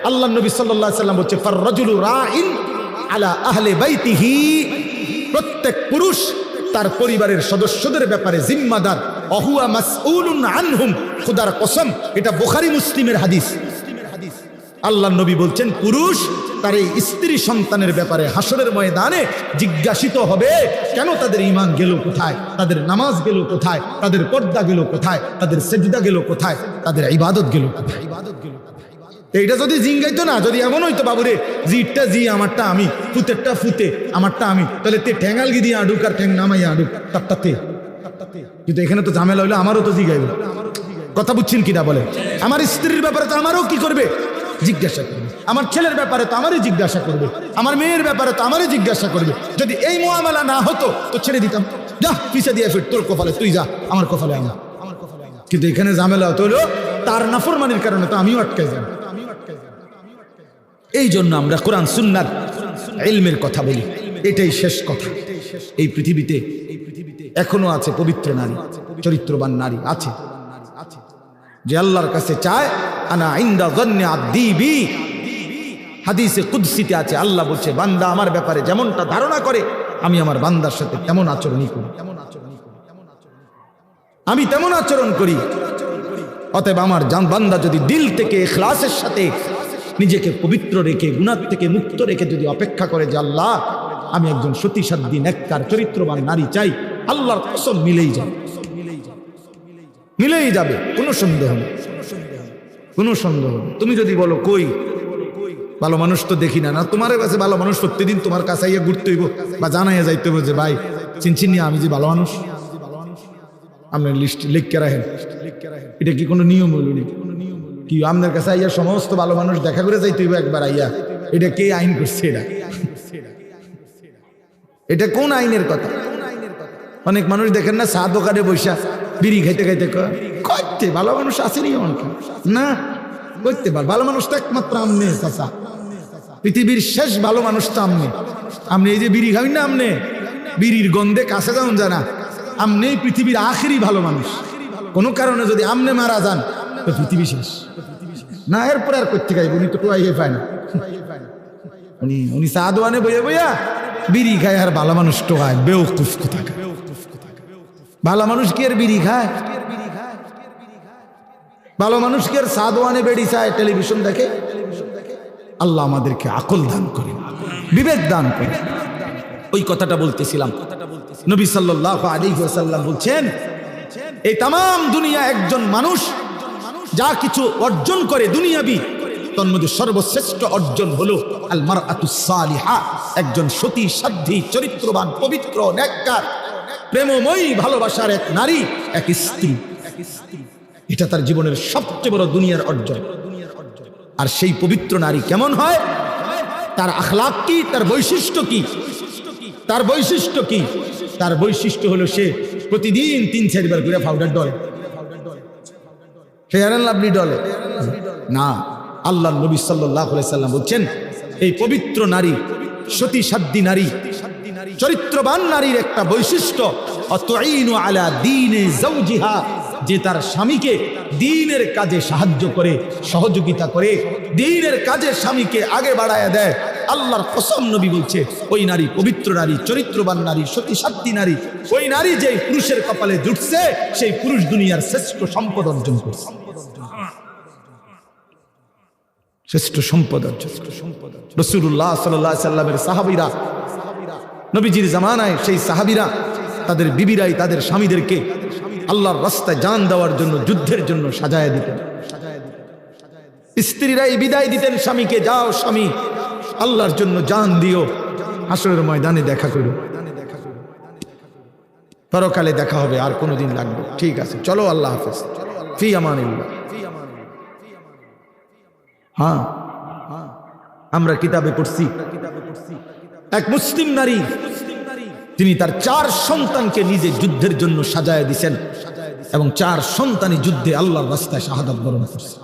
আল্লাহ নবী সাল্লাল্লাহু আলাইহি সাল্লাম বলছে ফাররাজুলু রাইন আলা আহলি বাইতিহি, প্রত্যেক পুরুষ তার পরিবারের সদস্যদের ব্যাপারে জিম্মাদার। অহুয়া মাসউলুন আনহুম, খোদার কসম এটা বুখারী মুসলিমের হাদিস। আল্লাহ নবী বলছেন পুরুষ তার এই স্ত্রী সন্তানের ব্যাপারে হাসরের ময়দানে জিজ্ঞাসিত হবে, কেন তাদের ঈমান গেল কোথায়, তাদের নামাজ গেল কোথায়, তাদের পর্দা গেল কোথায়, তাদের সেজদা গেল কোথায়, তাদের ইবাদত গেল কোথায়। এইটা যদি জিঙ্গাইতো না, যদি এমন হইতো বাবুরে জিটটা জি আমারটা আমি, ফুতেরটা ফুতে আমারটা আমি, তাহলে তে ঠ্যাঙ্গাল গিয়ে আডুক আর ঠ্যাং নামাইয়া আডুক তারটাতে। কিন্তু এখানে তো ঝামেলা হইলো, আমারও তো জিগাইব। কথা বুঝছেন কিনা বলে? আমার স্ত্রীর ব্যাপারে তো আমারও কি করবে, জিজ্ঞাসা করবে। আমার ছেলের ব্যাপারে তো আমারই জিজ্ঞাসা করবে, আমার মেয়ের ব্যাপারে তো আমারই জিজ্ঞাসা করবে। যদি এই মুআমালা না হতো তো ছেড়ে দিতাম, যা পিছে দিয়ে ফির, তোর কপালে তুই যা, আমার কপালে আমি। কিন্তু এখানে ঝামেলা হতো হলো তার নাফরমানির কারণে তো আমিও আটকে যাব। এই জন্য আমরা কোরআন সুন্নাত ইলমের কথা বলি, এটাই শেষ কথা। এই পৃথিবীতে এখনো আছে পবিত্র নারী, চরিত্রবান নারী আছে, যে আল্লাহর কাছে চায় আনা ইনদা যান্নি আবদি বি। হাদিসে কুদসিতে আছে, আল্লাহ বলছে বান্দা আমার ব্যাপারে যেমনটা ধারণা করে আমি আমার বান্দার সাথে তেমন আচরণই করি, আমি তেমন আচরণ করি। অতএব আমার বান্দা যদি দিল থেকে ইখলাসের সাথে নিজেকে পবিত্র রেখে গুনাহ থেকে মুক্ত রেখে যদি অপেক্ষা করে যে আল্লাহ আমি একজন সতীসাধ্যী নেককার চরিত্রবান নারী চাই, আল্লাহর কসম মিলেই যাবে, মিলেই যাবে, কোনো সন্দেহ নেই, কোনো সন্দেহ নেই। তুমি যদি বলো কই ভালো মানুষ তো দেখি না, না তোমার কাছে ভালো মানুষ প্রতিদিন তোমার কাছে আইয়া ঘুরতে হইব বা জানাইয়া যাইতে হইব যে ভাই চিনচিন নিয়ে আমি যে ভালো মানুষ, আপনার লিস্ট লিখকে রাখেন। এটা কি কোনো নিয়ম হইল নাকি? কি আপনার কাছে আইয়া সমস্ত ভালো মানুষ দেখা করে যাইতে হইব একবার আইয়া? এটা কে আইন করছে? এটা কোন আইনের কথা? অনেক মানুষ দেখেন না চা দোকানে বৈশা বিড়ি খাইতে খাইতে কইতে ভালো মানুষ আসেনি অনেক না, করতে পার ভালো মানুষ তো একমাত্র আমনে চাচা, পৃথিবীর শেষ ভালো মানুষ তো আমনে। আপনি এই যে বিড়ি খাবেন না, আমনে বিড়ির গন্ধে কাছে যান জানা, আমনেই পৃথিবীর আখেরি ভালো মানুষ। কোনো কারণে যদি আমনে মারা যান তো পৃথিবী শেষ না, এরপরে আর করতে খাইব উনি তো টোয়াইয়ে পায় না। উনি চা দোয়ানে বইয়া বইয়া বিড়ি খায় আর ভালো মানুষ টোয়ায়, বেওকুফ কোথাকার। ভালো মানুষ কি আর বিড়ি খায়? ভালো মানুষ কি আর চা দোয়ানে বেড়ি চায়, টেলিভিশন দেখে? আল্লাহ আমাদেরকে আকল দান করে, বিবেক দান করে। ওই কথাটা বলতেছিলাম, নবী সাল্লাল্লাহু আলাইহি ওয়াসাল্লাম বলছেন এই তামাম দুনিয়া একজন মানুষ যা কিছু অর্জন করে দুনিয়াবি, তার মধ্যে সর্বশ্রেষ্ঠ অর্জন হলো আল মারআতুস সালিহা, একজন সতী সাধ্বী চরিত্রবান পবিত্র নেককার প্রেমময়ী ভালোবাসার এক নারী, এক স্ত্রী। এটা তার জীবনের সবচেয়ে বড় দুনিয়ার অর্জন। আর সেই পবিত্র নারী কেমন হয়, তার আখলাক কি, তার বৈশিষ্ট্য কি? তার বৈশিষ্ট্য কি? তার বৈশিষ্ট্য হলো সে প্রতিদিন 3-4 বার করে powder Dole, fair and lovely ডলে না। আল্লাহ নবী সাল্লাল্লাহু আলাইহি সাল্লাম বলছেন এই পবিত্র নারী, সতী সাধ্বী নারী, চরিত্রবান নারীর একটা বৈশিষ্ট্য আতুইনু আলা দীনে যাওজিহা, যে তার স্বামীকে দ্বীনের কাজে সাহায্য করে, সহযোগিতা করে, দ্বীনের কাজে স্বামীকে আগে বাড়ায়া দেয়। আল্লাহর কসম নবী বলছে ওই নারী পবিত্র নারী, চরিত্রবান নারী, সতী সাধ্বী নারী, ওই নারী যে পুরুষের কপালে জুটছে সেই পুরুষ দুনিয়ার শ্রেষ্ঠ সম্পদ অর্জন করছে, শ্রেষ্ঠ সম্পদ অর্জন। রাসূলুল্লাহ সাল্লাল্লাহু আলাইহি সাল্লামের সাহাবীরা, নবীজির জামানায় সেই সাহাবীরা তাদের বিবিরাই তাদের স্বামীদেরকে আল্লাহর রাস্তায় জান দেওয়ার জন্য, যুদ্ধের জন্য সাজায়া দিতেন। স্ত্রীরাই বিদায় দিতেন স্বামীকে, যাও স্বামী আল্লাহর জন্য জান দিও, হাসরের ময়দানে দেখা করো, পরকালে দেখা হবে, আর কোনোদিন লাগবে। ঠিক আছে, চলো, আল্লাহ হাফেজ, ফি আমানিল্লাহ। হ্যাঁ, আমরা কিতাবে পড়ছি এক মুসলিম নারী, তিনি তার 4 সন্তানকে নিজে যুদ্ধের জন্য সাজায় দিয়েছেন এবং 4 সন্তানই যুদ্ধে আল্লাহর রাস্তায় শাহাদাত বরণ করছে।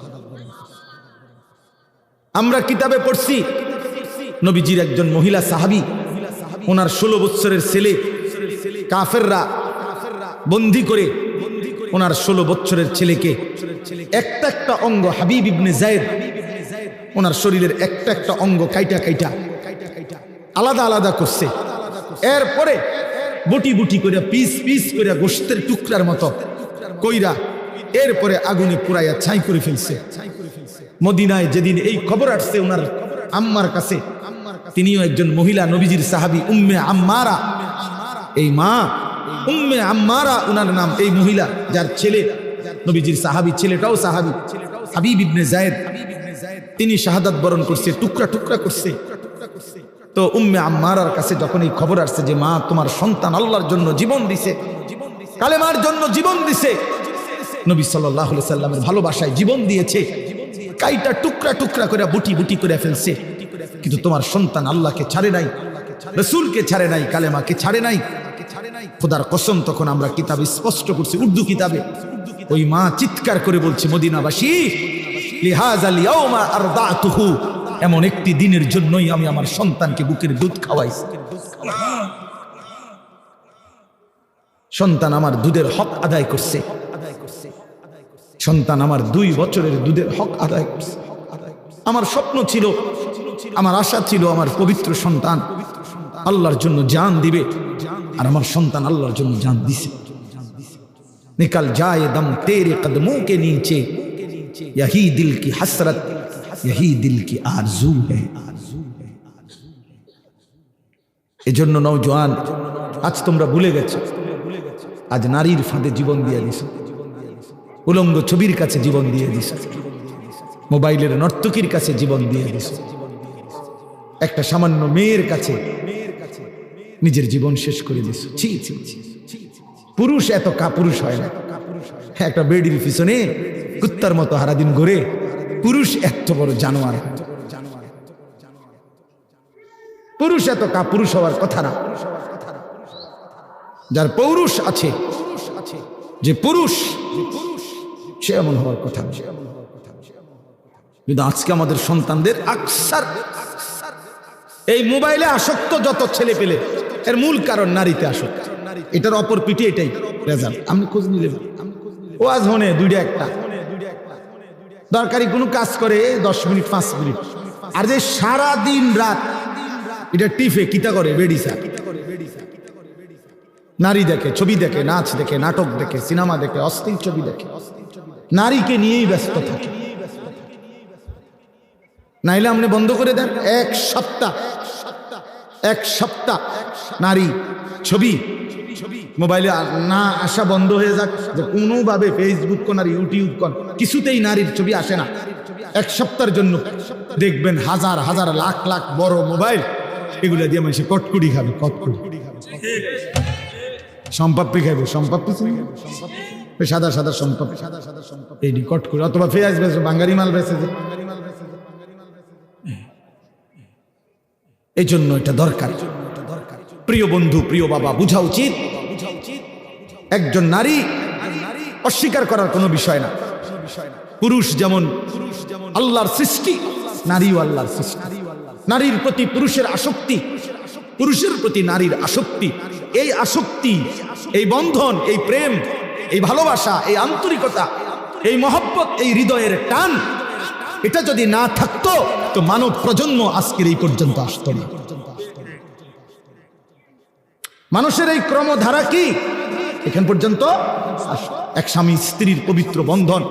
আমরা কিতাবে পড়ছি নবীজির একজন মহিলা সাহাবী, ওনার 16 বছরের ছেলে কাফেররা বন্দী করে ওনার 16 বছরের ছেলেকে একটা একটা অঙ্গ হাবিব ইবনে যায়েদ ওনার শরীরের একটা একটা অঙ্গ কাইটা কাইটা আলাদা আলাদা করছে। এরপরে বুটি বুটি করে পিস পিস করে গোশতের টুকরার মতো কইরা এরপরে আগুনে পুরাইয়া ছাই করে ফেলছে। মদিনায় যেদিন এই খবর আসছে ওনার আম্মার কাছে, তিনিও একজন মহিলা, নবীজির সাহাবী উম্মে আম্মারা। এই মা উম্মে আম্মারা ওনার নাম। এই মহিলা যার ছেলে নবীজির সাহাবী, ছেলেটাও সাহাবী, হাবিব ইবনে যায়েদ, তিনি শাহাদাত বরণ করছে, টুকরা টুকরা করছে। তো উম্মে আম্মারার কাছে যখন এই খবর আসছে যে মা তোমার সন্তান আল্লাহর জন্য জীবন দিছে, কালেমার জন্য জীবন দিছে, নবী সাল্লাল্লাহু আলাইহি সাল্লামের ভালোবাসায় জীবন দিয়েছে, কাইটা টুকরা টুকরা করে বুটি বুটি করে ফেলছে, কিন্তু তোমার সন্তান আল্লাহকে ছাড়ে নাই, রাসূলকে ছাড়ে নাই, কালেমাকে ছাড়ে নাই। খোদার কসম, তখন আমরা কিতাবে স্পষ্ট করছি, উর্দু কিতাবে, ওই মা চিৎকার করে বলছে, মদিনাবাসী, লিহাযাল ইয়াউমা আরদাতুহু, এমন একটি দিনের জন্যই আমি আমার সন্তানকে বুকের দুধ খাওয়াইছি। সন্তান আমার দুধের হক আদায় করছে, সন্তান আমার 2 বছরের দুধের হক আদায় করছে। আমার স্বপ্ন ছিল, আমার আশা ছিল, আমার পবিত্র সন্তান আল্লাহর জন্য জান দিবে, আর আমার সন্তান আল্লাহর জন্য জান দিছে। নিকাল যায় দম তেরে কদমোं के नीचे, यही दिल की हसरत, यही दिल की आरज़ू है। এজন্য নওজোয়ান, আজ তোমরা ভুলে গেছো, আজ নারীর ফাঁদে জীবন দিয়ে দিছো, উলঙ্গ ছবির কাছে জীবন দিয়ে দিছো, মোবাইলের নর্তকীর কাছে জীবন দিয়ে দিছো, একটা সামান্য মেয়ের কাছে নিজের জীবন শেষ করে দিছো। ছি ছি ছি। পুরুষ এত কাপুরুষ হয় না। একটা বেডির পিছনে কুত্তার মতো সারাদিন ঘুরে, পুরুষ এত বড় জানোয়ার। পুরুষ এত কাপুরুষ হওয়ার কথা না। যার পৌরুষ আছে, যে পুরুষ, সে এমন হওয়ার কথা। কিন্তু আজকে আমাদের সন্তানদের আকসার এই মোবাইলে আসক্ত যত ছেলে পেলে, এর মূল কারণ নারীতে আসক্ত। এটার অপর পিঠে এটাই রেজাল্ট। আপনি খোঁজ নিলে ওয়াজ হনে দুইটা একটা দরকারি কোনো কাজ করে 10 মিনিট 5 মিনিট, আর যে সারা দিন রাত এটা টিফে কিতা করে, বেডিসা নারী দেখে, ছবি দেখে, নাচ দেখে, নাটক দেখে, সিনেমা দেখে, অশ্লীল ছবি দেখে, নারীকে নিয়েই ব্যস্ত থাকে। নাইলে আপনি বন্ধ করে দেন, এক সপ্তাহ নারী ছবি মোবাইলে না আসা বন্ধ হয়ে যাক, যে কোনোভাবে ফেসবুক কোন আর ইউটিউব কোন কিছুতেই নারীর ছবি আসে না। 1 সপ্তাহের জন্য দেখবেন হাজার হাজার লাখ লাখ বড় মোবাইল, এগুলো দিয়ে মানুষ কটকুড়ি খাবে, কটকুড়ি সম্পাপ্পি খাবে, সম্পাপ্পি সাদা সাদা সম্পাপ্পি, এই কটকুড়ি, অথবা পেঁয়াজ বেচে, বাঙালি মাল বেচে। এই জন্য এটা দরকার। প্রিয় বন্ধু, প্রিয় বাবা, বুঝা উচিত একজন নারী অস্বীকার করার কোনো বিষয় না। পুরুষ যেমন আল্লাহর সৃষ্টি, নারীও আল্লাহর সৃষ্টি। নারীর প্রতি পুরুষের আসক্তি, পুরুষের প্রতি নারীর আসক্তি, এই আসক্তি, এই বন্ধন, এই প্রেম, এই ভালোবাসা, এই আন্তরিকতা, এই মহব্বত, এই হৃদয়ের টান, এটা যদি না থাকতো তো মানব প্রজন্ম আজকের এই পর্যন্ত আসতো না। মানুষের এই ক্রমধারা কি এখান পর্যন্ত? এক স্বামী স্ত্রীর পবিত্র বন্ধন,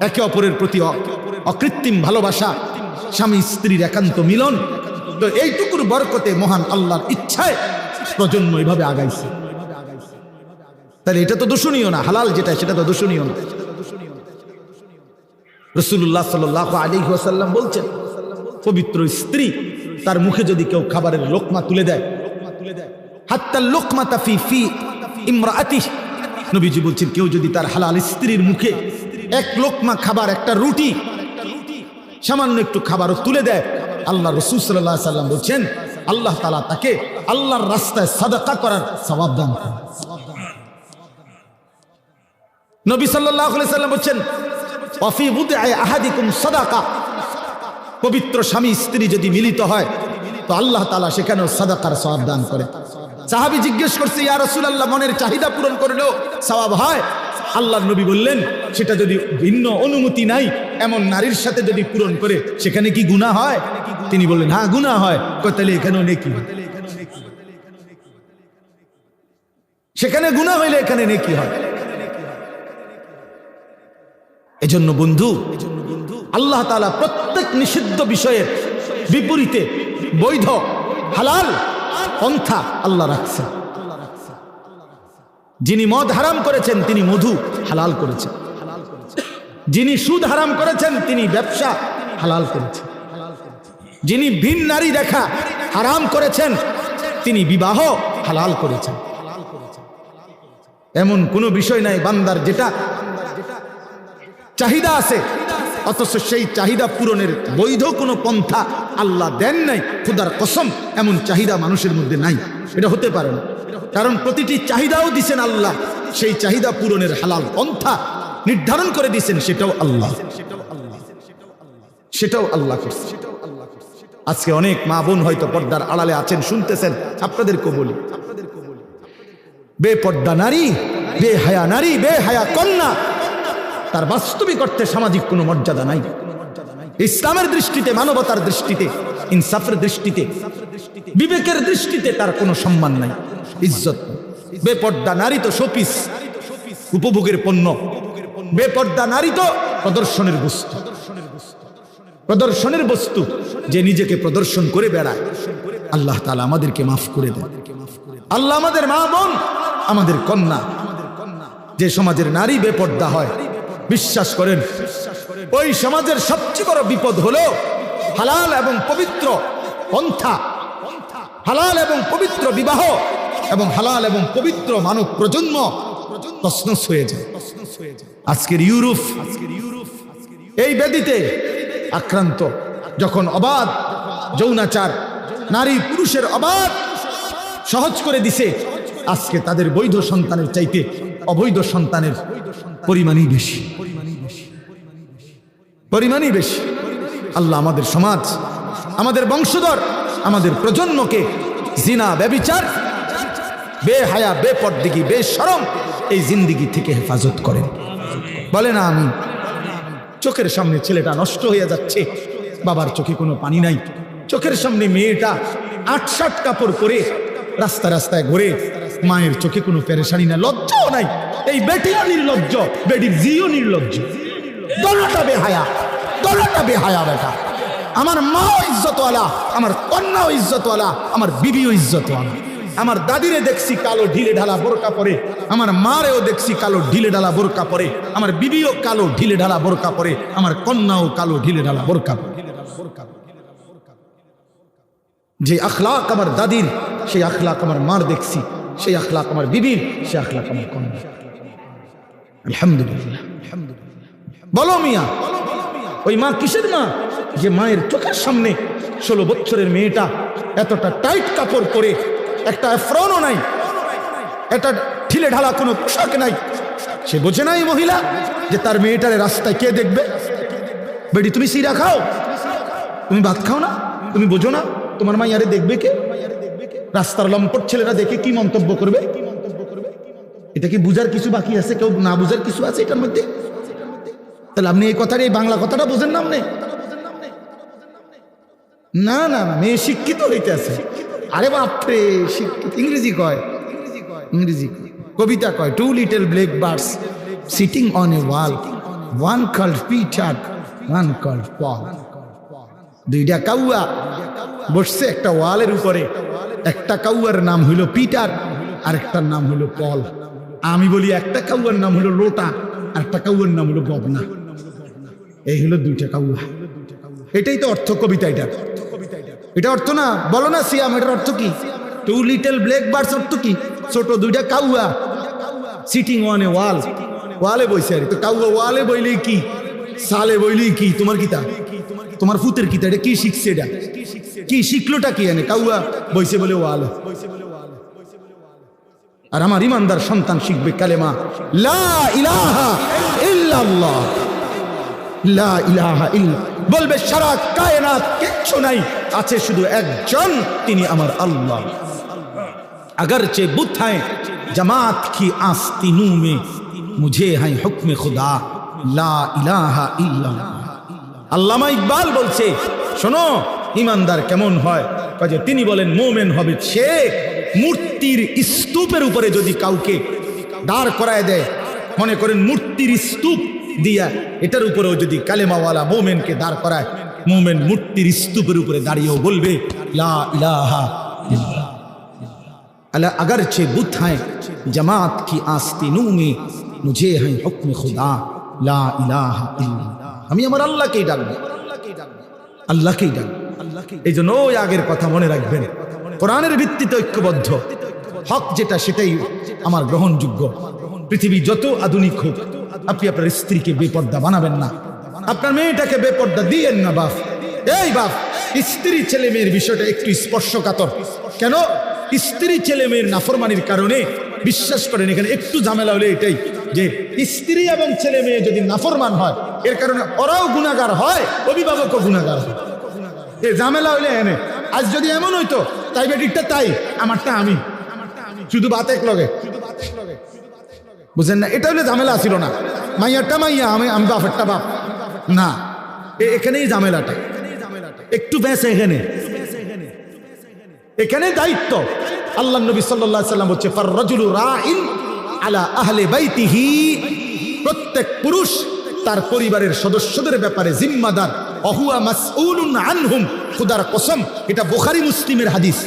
একে অপরের প্রতি অকৃত্রিম ভালোবাসা, স্বামী স্ত্রীর একান্ত মিলন। তো এইটুকুর বরকতে মহান আল্লাহর ইচ্ছায় প্রজন্ম এভাবে আগাইছে। তাহলে এটা তো দূষণীয় না, হালাল যেটা সেটা তো দূষণীয় না। রাসূলুল্লাহ সাল্লাল্লাহু আলাইহি ওয়াসাল্লাম বলছেন, পবিত্র স্ত্রী তার মুখে যদি কেউ খাবারের লোকমা তুলে দেয়, হাত্তা লোকমাতা ফি ইমরাআতিহি, নবীজি বলছেন কেউ যদি তার হালাল স্ত্রীর মুখে এক লোকমা খাবার, একটা রুটি, সামান্য একটু খাবারও তুলে দেয়, আল্লাহ রাসূল সাল্লাল্লাহু আলাইহি ওয়াসাল্লাম বলছেন আল্লাহ তাআলা তাকে আল্লাহর রাস্তায় সাদাকা করার সওয়াব দান করেন। নবী সাল্লাল্লাহু আলাইহি ওয়াসাল্লাম বলছেন ওয়াফি বুদআই আহাদিকুম সাদাকা, পবিত্র স্বামী স্ত্রী যদি মিলিত হয় তো আল্লাহ তাআলা সেখানেও সাদাকার সওয়াব দান করে। সাহাবী জিজ্ঞেস করছে, ইয়া রাসূলুল্লাহ, মনের চাহিদা পূরণ করলেও সওয়াব হয়? আল্লাহর নবী বললেন সেটা যদি ভিন্ন অনুমতি নাই এমন নারীর সাথে যদি পূরণ করে সেখানে কি গুনাহ হয়? তিনি বললেন হ্যাঁ গুনাহ হয়। কয় তাহলে এখানেও নেকি হয়। সেখানে গুনাহ হইলে এখানে নেকি হয়। এজন্য বন্ধু আল্লাহ তাআলা প্রত্যেক নিষিদ্ধ বিষয়ের বিপরীতে বৈধ হালাল পন্থা আল্লাহ রাখছেন। যিনি মদ হারাম করেছেন তিনি মধু হালাল করেছেন, যিনি সুদ হারাম করেছেন তিনি ব্যবসা হালাল করেছেন, যিনি ভিন নারী দেখা হারাম করেছেন তিনি বিবাহ হালাল করেছেন। এমন কোনো বিষয় নাই বান্দার যেটা চাহিদা আছে অথচ সেই চাহিদা পূরণের বৈধ কোনো পন্থা আল্লাহ দেন নাই। খোদার কসম এমন চাহিদা মানুষের মধ্যে নাই, এটা হতে পারে না। কারণ প্রতিটি চাহিদাও দিছেন আল্লাহ, সেই চাহিদা পূরণের হালাল পন্থা নির্ধারণ করে দিয়েছেন সেটাও আল্লাহ, সেটাও আল্লাহ করছে। আজকে অনেক মা বোন হয়তো পর্দার আড়ালে আছেন, শুনতেছেন, আপনাদেরকে বলি বেপর্দা নারী, বেহায়া নারী, বেহায়া কন্যা তার বাস্তবিক অর্থে সামাজিক কোনো মর্যাদা নাই। ইসলামের দৃষ্টিতে, মানবতার দৃষ্টিতে, ইনসাফের দৃষ্টিতে, বিবেকের দৃষ্টিতে তার কোনো সম্মান নাই, ইজ্জত। বেপর্দা নারী তো শোপিস, উপভোগের পণ্য। বেপর্দা নারী তো প্রদর্শনের বস্তু, প্রদর্শনের বস্তু, যে নিজেকে প্রদর্শন করে বেড়ায়। আল্লাহ তাআলা আমাদেরকে মাফ করে দেন। আল্লাহ আমাদের মা বোন, আমাদের কন্যা, যে সমাজের নারী বেপর্দা হয়, বিশ্বাস করেন ওই সমাজের সবচেয়ে বড় বিপদ হলো হালাল এবং পবিত্র পন্থা, হালাল এবং পবিত্র বিবাহ এবং হালাল এবং পবিত্র মানব প্রজন্ম তছনছ হয়ে যায়। আজকের ইউরোপ এই ব্যাধিতে আক্রান্ত, যখন অবাধ যৌনাচার, নারী পুরুষের অবাধ সহজ করে দিছে, আজকে তাদের বৈধ সন্তানের চাইতে অবৈধ সন্তানের পরিমাণই বেশি, পরিমাণই বেশি। আল্লাহ আমাদের সমাজ, আমাদের বংশধর, আমাদের প্রজন্মকে জিনা, ব্যভিচার, বেহায়া, বেপরদিগি, বেশরম এই জিন্দিগি থেকে হেফাজত করেন। বলে না আমি চোখের সামনে ছেলেটা নষ্ট হয়ে যাচ্ছে, বাবার চোখে কোনো পানি নাই, চোখের সামনে মেয়েটা ৮-৭ কাপড় পরে রাস্তা রাস্তায় ঘুরে, মায়ের চোখে কোনো পেরেশানি না, লজ্জাও নাই। এই বেটিও নির্লজ্জ, বেটির জিও নির্লজ্জ, দলটা বেহায়া, দলটা বেহায়া। বেটা আমার মাও ইজ্জতওয়ালা, আমার কন্যাও ইজ্জতওয়ালা, আমার বিবিও ইজ্জতওয়ালা। আমার দাদিরে দেখছি কালো ঢিলে ঢালা বোরকা পরে, আমার মারেও দেখছি কালো ঢিলে ঢালা বোরকা পরে, আমার বিবিও কালো ঢিলে ঢালা বোরকা পরে, আমার কন্যাও কালো ঢিলে ঢালা বোরকা পরে। যে আখলাক আমার দাদির, সেই আখলাক আমার মার দেখছি, সেই আখলাক আমার বিবির, সেই আখলাক আমার কন্যা। আলহামদুলিল্লাহ। বলো মিয়া, ওই মা কিসের মা? যে মায়ের চোখের সামনে 16 বছরের মেয়েটা এতটা টাইট কাপড় পরে, একটা এফরনও নাই, একটা ঢিলে ঢালা কোনো পোশাক নাই, সে বোঝে না এই মহিলা যে তার মেয়েটারে রাস্তায় কে দেখবে। বেটি তুমি সিরা খাও, তুমি ভাত খাও না, তুমি বোঝো না তোমার মাইয়ারে দেখবে কে? রাস্তার লম্পট ছেলেরা দেখে কি মন্তব্য করবে? এটা কি বুঝার কিছু বাকি আছে? কেউ না বুঝার কিছু আছে এটার মধ্যে? তাহলে আপনি এই কথাটা, এই বাংলা কথাটা বোঝেন না? আপনি না না না, মেয়ে শিক্ষিত হইতে আছে। আরে বাপরে, শিক্ষিত ইংরেজি কয়, ইংরেজি কবিতা কয়, 2 little black birds sitting on a wall, one called Peter, one called Paul. দুইটা কাউয়া বসছে একটা ওয়ালের উপরে, একটা কাউয়ার নাম হইল পিটার আর একটার নাম হইল পল। আমি বলি একটা কাউয়ার নাম হইল লোটা আর একটা কাউয়ার নাম হইল ববনা। এই হলো 2টা কাউয়া। এটাই তো অর্থ কবিতা। এটা অর্থ না, বলো না সিয়াম, এটার অর্থ কি? 2 little black birds অর্থ কি? ছোট 2টা কাউয়া সিটিং অন এ ওয়াল, ওয়ালে বইছে। আর তো কাউয়া ওয়ালে বইলেই কি, সালে বইলেই কি? তোমার কিতা, তোমার ফুতের কিতা? এটা কি শিখছে? এটা কি শিখলোটা কি? এনে কাউয়া বইছে বলে ওয়ালে। আর আমার ইমানদার সন্তান শিখবে কালেমা লা ইলাহা ইল্লাল্লাহ, লা ইলাহা ইল্লা, বলবে সারা কায়নাত কিচ্ছু নাই, আছে শুধু একজন, তিনি আমার আল্লাহ। अगरचे बुत हैं जमात की आस्तीनों में, मुझे है हुक्म खुदा ला इलाहा इल्लल्लाह। আল্লামা ইকবাল বলছে, শোনো ইমানদার কেমন হয়, কাজে তিনি বলেন মুমিন হবে সে মূর্তির স্তূপের উপরে যদি কাউকে দাঁড় করায় দেয়, মনে করেন মূর্তির স্তূপ দিয়া এটার উপরেও যদি কালেমাওয়ালা মুমিনকে দাঁড় করায়, মুমিন মূর্তির স্তূপের উপরে দাঁড়িয়েও বলবে লা ইলাহা ইল্লাল্লাহ। अला अगरचे बुत हैं जमात की आस्तीनों में मुझे है हुक्म खुदा ला इलाहा इल्लल्लाह। আমি আমার আল্লাহকেই ডাকবো, আল্লাহকেই ডাকবো। এই জন্য ওই আগের কথা মনে রাখবেন, কোরআনের ভিত্তিতে ঐক্যবদ্ধ, হক যেটা সেটাই আমার গ্রহণযোগ্য। পৃথিবী যত আধুনিক হোক, আপনি আপনার স্ত্রীকে বেপর্দা বানাবেন না, আপনার মেয়েটাকে বেপর্দা দিয়েন না। বাপ, এই বাপ, স্ত্রী ছেলে মেয়ের বিষয়টা একটু স্পর্শকাতর। কেন? স্ত্রী ছেলে মেয়ের নাফরমানির কারণে, বিশ্বাস করেন এখানে একটু ঝামেলা হলে এটাই যে স্ত্রী এবং ছেলে মেয়ে যদি নাফরমান হয়, এর কারণে ওরাও গুনাহগার হয়, অভিভাবকও গুনাহগার হয়। এই ঝামেলা হইলে এনে আজ যদি এমন হইতো তাই বেটিরটা তাই, আমারটা আমি, শুধু বাত এক লগে, বুঝেন না? এটা হলে ঝামেলা ছিল না, মাইয়ারটা মাইয়া, আমি বাপেরটা বাপ না। এখানেই ঝামেলাটা একটু বেশ। এখানে দায়িত্ব আল্লাহ নবী সাল্লাল্লাহু আলাইহি সাল্লাম বলছে ফাররাজুলু রাইন আলা আহলি বাইতিহি, প্রত্যেক পুরুষ তার পরিবারের সদস্যদের ব্যাপারে জিম্মাদার। অহুয়া মাসউলুন আনহুম, খুদার কসম এটা বুখারী মুসলিমের হাদিস।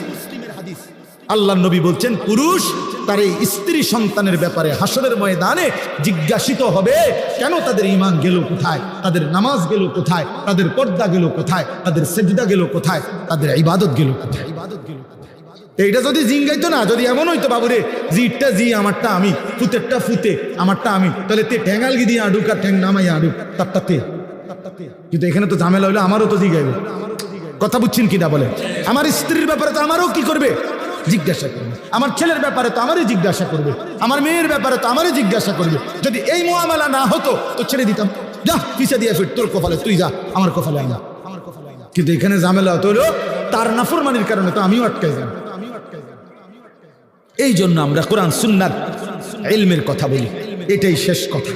আল্লাহ নবী বলছেন পুরুষ তার এই স্ত্রী সন্তানের ব্যাপারে হাসরের ময়দানে জিজ্ঞাসিত হবে, কেন তাদের ঈমান গেল কোথায়, তাদের নামাজ গেল কোথায়, তাদের পর্দা গেল কোথায়, তাদের সেজদা গেল কোথায়, তাদের ইবাদত গেল কোথায়। এইটা যদি জিঙ্গাইতো না, যদি এমন হইতো বাবুরে জিটটা জি আমারটা আমি, ফুতেরটা ফুতে আমারটা আমি, তাহলে তে ঠ্যাঙ্গালগি দিয়ে আডুক আর ঠ্যাং নামাইয়া আডুক তারটাতে। কিন্তু এখানে তো ঝামেলা হইলো, আমারও তো জিগাইবে। কথা বুঝছেন কিনা বলে? আমার স্ত্রীর ব্যাপারে তো আমারও কি করবে, জিজ্ঞাসা করবে। আমার ছেলের ব্যাপারে তো আমারই জিজ্ঞাসা করবে, আমার মেয়ের ব্যাপারে তো আমারই জিজ্ঞাসা করবে। যদি এই মুআমালা না হতো তো ছেড়ে দিতাম, যা পিছা দিয়ে ফির, তোর কপালে তুই যা, আমার কপালে আইনা। কিন্তু এখানে ঝামেলা হতো হলো তার নাফরমানির কারণে তো আমিও আটকাই যাব। এই জন্য আমরা কোরআন সুন্নাত ইলমের কথা বলি, এটাই শেষ কথা।